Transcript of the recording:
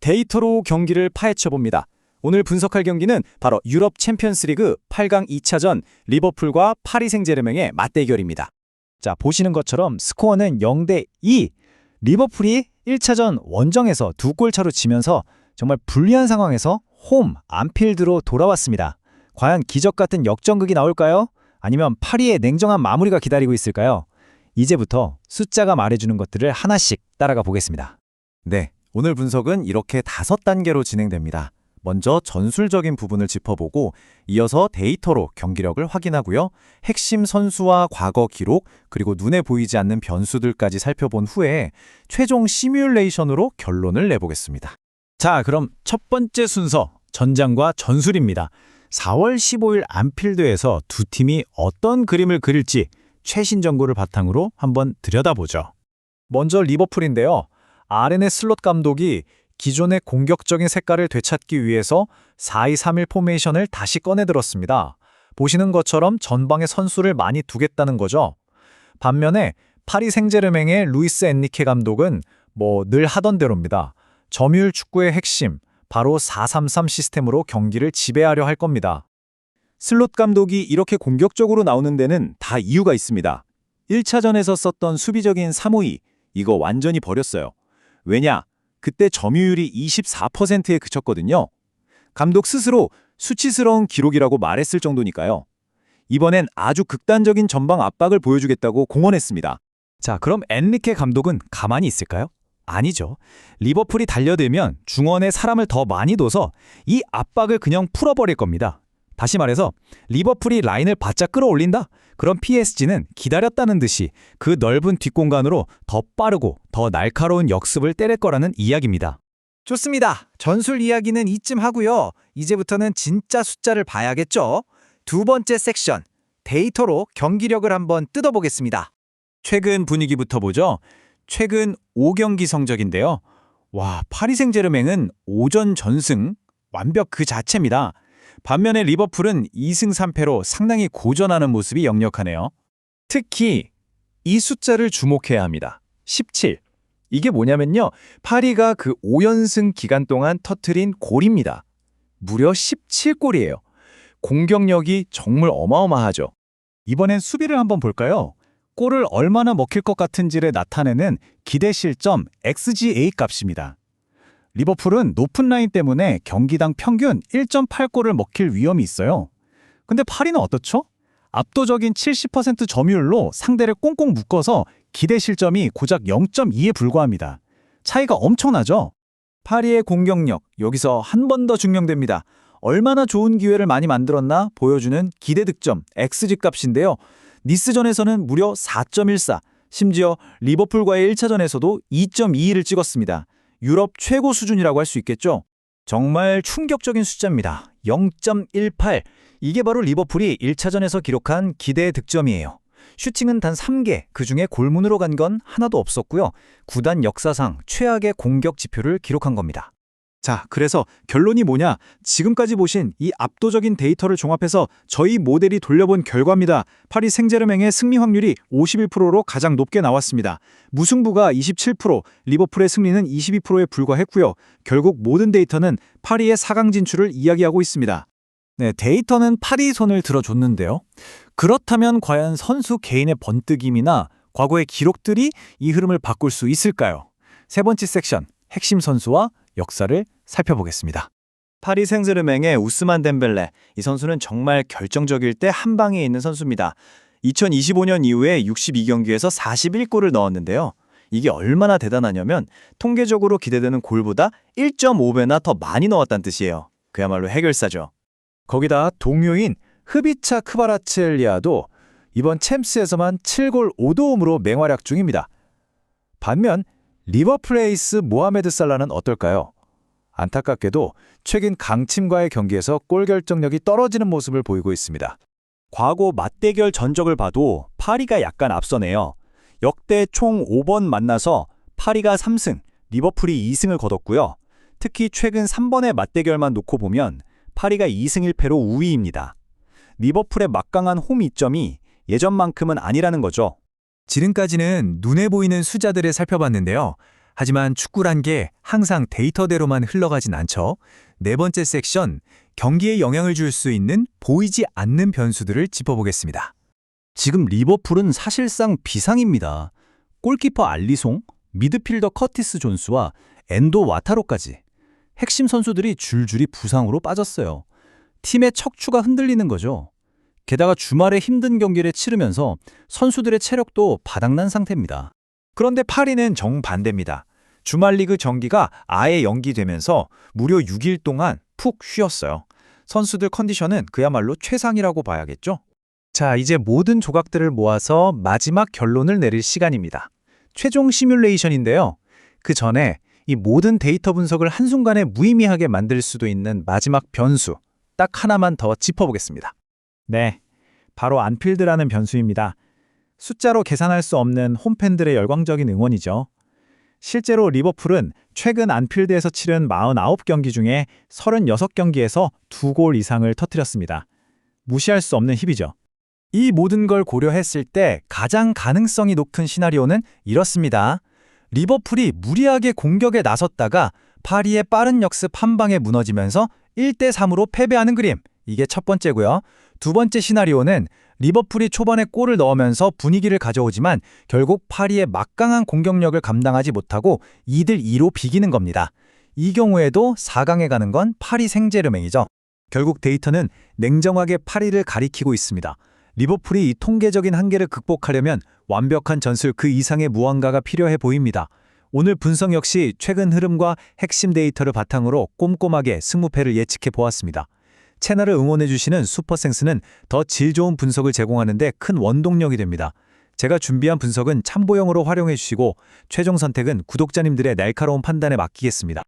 데이터로 경기를 파헤쳐봅니다. 오늘 분석할 경기는 바로 유럽 챔피언스리그 8강 2차전 리버풀과 파리 생제르맹의 맞대결입니다. 자, 보시는 것처럼 스코어는 0대2. 리버풀이 1차전 원정에서 2골 차로 지면서 정말 불리한 상황에서 홈 안필드로 돌아왔습니다. 과연 기적 같은 역전극이 나올까요? 아니면 파리의 냉정한 마무리가 기다리고 있을까요? 이제부터 숫자가 말해주는 것들을 하나씩 따라가 보겠습니다. 네, 오늘 분석은 이렇게 5단계로 진행됩니다. 먼저 전술적인 부분을 짚어보고 이어서 데이터로 경기력을 확인하고요. 핵심 선수와 과거 기록, 그리고 눈에 보이지 않는 변수들까지 살펴본 후에 최종 시뮬레이션으로 결론을 내보겠습니다. 자, 그럼 첫 번째 순서, 전장과 전술입니다. 4월 15일 안필드에서 두 팀이 어떤 그림을 그릴지 최신 정보를 바탕으로 한번 들여다보죠. 먼저 리버풀인데요. 아르네 슬롯 감독이 기존의 공격적인 색깔을 되찾기 위해서 4-2-3-1 포메이션을 다시 꺼내들었습니다. 보시는 것처럼 전방에 선수를 많이 두겠다는 거죠. 반면에 파리 생제르맹의 루이스 엔리케 감독은 늘 하던 대로입니다. 점유율 축구의 핵심, 바로 4-3-3 시스템으로 경기를 지배하려 할 겁니다. 슬롯 감독이 이렇게 공격적으로 나오는 데는 다 이유가 있습니다. 1차전에서 썼던 수비적인 3-5-2, 이거 완전히 버렸어요. 왜냐? 그때 점유율이 24%에 그쳤거든요. 감독 스스로 수치스러운 기록이라고 말했을 정도니까요. 이번엔 아주 극단적인 전방 압박을 보여주겠다고 공언했습니다. 자, 그럼 엔리케 감독은 가만히 있을까요? 아니죠. 리버풀이 달려들면 중원에 사람을 더 많이 둬서 이 압박을 그냥 풀어버릴 겁니다. 다시 말해서 리버풀이 라인을 바짝 끌어올린다? 그럼 PSG는 기다렸다는 듯이 그 넓은 뒷공간으로 더 빠르고 더 날카로운 역습을 때릴 거라는 이야기입니다. 좋습니다. 전술 이야기는 이쯤 하고요. 이제부터는 진짜 숫자를 봐야겠죠. 두 번째 섹션, 데이터로 경기력을 한번 뜯어보겠습니다. 최근 분위기부터 보죠. 최근 5경기 성적인데요. 와, 파리 생제르맹은 5전 전승, 완벽 그 자체입니다. 반면에 리버풀은 2승 3패로 상당히 고전하는 모습이 역력하네요. 특히 이 숫자를 주목해야 합니다. 17. 이게 뭐냐면요. 파리가 그 5연승 기간 동안 터트린 골입니다. 무려 17골이에요. 공격력이 정말 어마어마하죠. 이번엔 수비를 한번 볼까요? 골을 얼마나 먹힐 것 같은지를 나타내는 기대 실점 XGA 값입니다. 리버풀은 높은 라인 때문에 경기당 평균 1.8골을 먹힐 위험이 있어요. 근데 파리는 어떻죠? 압도적인 70% 점유율로 상대를 꽁꽁 묶어서 기대 실점이 고작 0.2에 불과합니다. 차이가 엄청나죠? 파리의 공격력, 여기서 한 번 더 증명됩니다. 얼마나 좋은 기회를 많이 만들었나 보여주는 기대 득점 XG 값인데요. 니스전에서는 무려 4.14, 심지어 리버풀과의 1차전에서도 2.21을 찍었습니다. 유럽 최고 수준이라고 할 수 있겠죠? 정말 충격적인 숫자입니다. 0.18. 이게 바로 리버풀이 1차전에서 기록한 기대 득점이에요. 슈팅은 단 3개, 그중에 골문으로 간 건 하나도 없었고요. 구단 역사상 최악의 공격 지표를 기록한 겁니다. 자, 그래서 결론이 뭐냐? 지금까지 보신 이 압도적인 데이터를 종합해서 저희 모델이 돌려본 결과입니다. 파리 생제르맹의 승리 확률이 51%로 가장 높게 나왔습니다. 무승부가 27%, 리버풀의 승리는 22%에 불과했고요. 결국 모든 데이터는 파리의 4강 진출을 이야기하고 있습니다. 네, 데이터는 파리 손을 들어줬는데요. 그렇다면 과연 선수 개인의 번뜩임이나 과거의 기록들이 이 흐름을 바꿀 수 있을까요? 세 번째 섹션, 핵심 선수와 역사를 살펴보겠습니다. 파리 생제르맹의 우스만 덴벨레, 이 선수는 정말 결정적일 때 한 방에 있는 선수입니다. 2025년 이후에 62경기에서 41골을 넣었는데요. 이게 얼마나 대단하냐면 통계적으로 기대되는 골보다 1.5배나 더 많이 넣었다는 뜻이에요. 그야말로 해결사죠. 거기다 동료인 흐비차 크바라츠엘리아도 이번 챔스에서만 7골 5도움으로 맹활약 중입니다. 반면 리버풀 에이스 모하메드 살라는 어떨까요? 안타깝게도 최근 강팀과의 경기에서 골 결정력이 떨어지는 모습을 보이고 있습니다. 과거 맞대결 전적을 봐도 파리가 약간 앞서네요. 역대 총 5번 만나서 파리가 3승, 리버풀이 2승을 거뒀고요. 특히 최근 3번의 맞대결만 놓고 보면 파리가 2승 1패로 우위입니다. 리버풀의 막강한 홈 이점이 예전만큼은 아니라는 거죠. 지금까지는 눈에 보이는 숫자들을 살펴봤는데요. 하지만 축구란 게 항상 데이터대로만 흘러가진 않죠. 네 번째 섹션, 경기에 영향을 줄 수 있는 보이지 않는 변수들을 짚어보겠습니다. 지금 리버풀은 사실상 비상입니다. 골키퍼 알리송, 미드필더 커티스 존스와 엔도 와타로까지 핵심 선수들이 줄줄이 부상으로 빠졌어요. 팀의 척추가 흔들리는 거죠. 게다가 주말에 힘든 경기를 치르면서 선수들의 체력도 바닥난 상태입니다. 그런데 파리는 정반대입니다. 주말 리그 경기가 아예 연기되면서 무려 6일 동안 푹 쉬었어요. 선수들 컨디션은 그야말로 최상이라고 봐야겠죠? 자, 이제 모든 조각들을 모아서 마지막 결론을 내릴 시간입니다. 최종 시뮬레이션인데요. 그 전에 이 모든 데이터 분석을 한순간에 무의미하게 만들 수도 있는 마지막 변수, 딱 하나만 더 짚어보겠습니다. 네, 바로 안필드라는 변수입니다. 숫자로 계산할 수 없는 홈팬들의 열광적인 응원이죠. 실제로 리버풀은 최근 안필드에서 치른 49경기 중에 36경기에서 2골 이상을 터뜨렸습니다. 무시할 수 없는 힘이죠. 이 모든 걸 고려했을 때 가장 가능성이 높은 시나리오는 이렇습니다. 리버풀이 무리하게 공격에 나섰다가 파리의 빠른 역습 한 방에 무너지면서 1대3으로 패배하는 그림. 이게 첫 번째고요. 두 번째 시나리오는 리버풀이 초반에 골을 넣으면서 분위기를 가져오지만 결국 파리의 막강한 공격력을 감당하지 못하고 2대2로 비기는 겁니다. 이 경우에도 4강에 가는 건 파리 생제르맹이죠. 결국 데이터는 냉정하게 파리를 가리키고 있습니다. 리버풀이 이 통계적인 한계를 극복하려면 완벽한 전술 그 이상의 무언가가 필요해 보입니다. 오늘 분석 역시 최근 흐름과 핵심 데이터를 바탕으로 꼼꼼하게 승무패를 예측해 보았습니다. 채널을 응원해주시는 슈퍼센스는 더 질 좋은 분석을 제공하는 데 큰 원동력이 됩니다. 제가 준비한 분석은 참고용으로 활용해 주시고 최종 선택은 구독자님들의 날카로운 판단에 맡기겠습니다.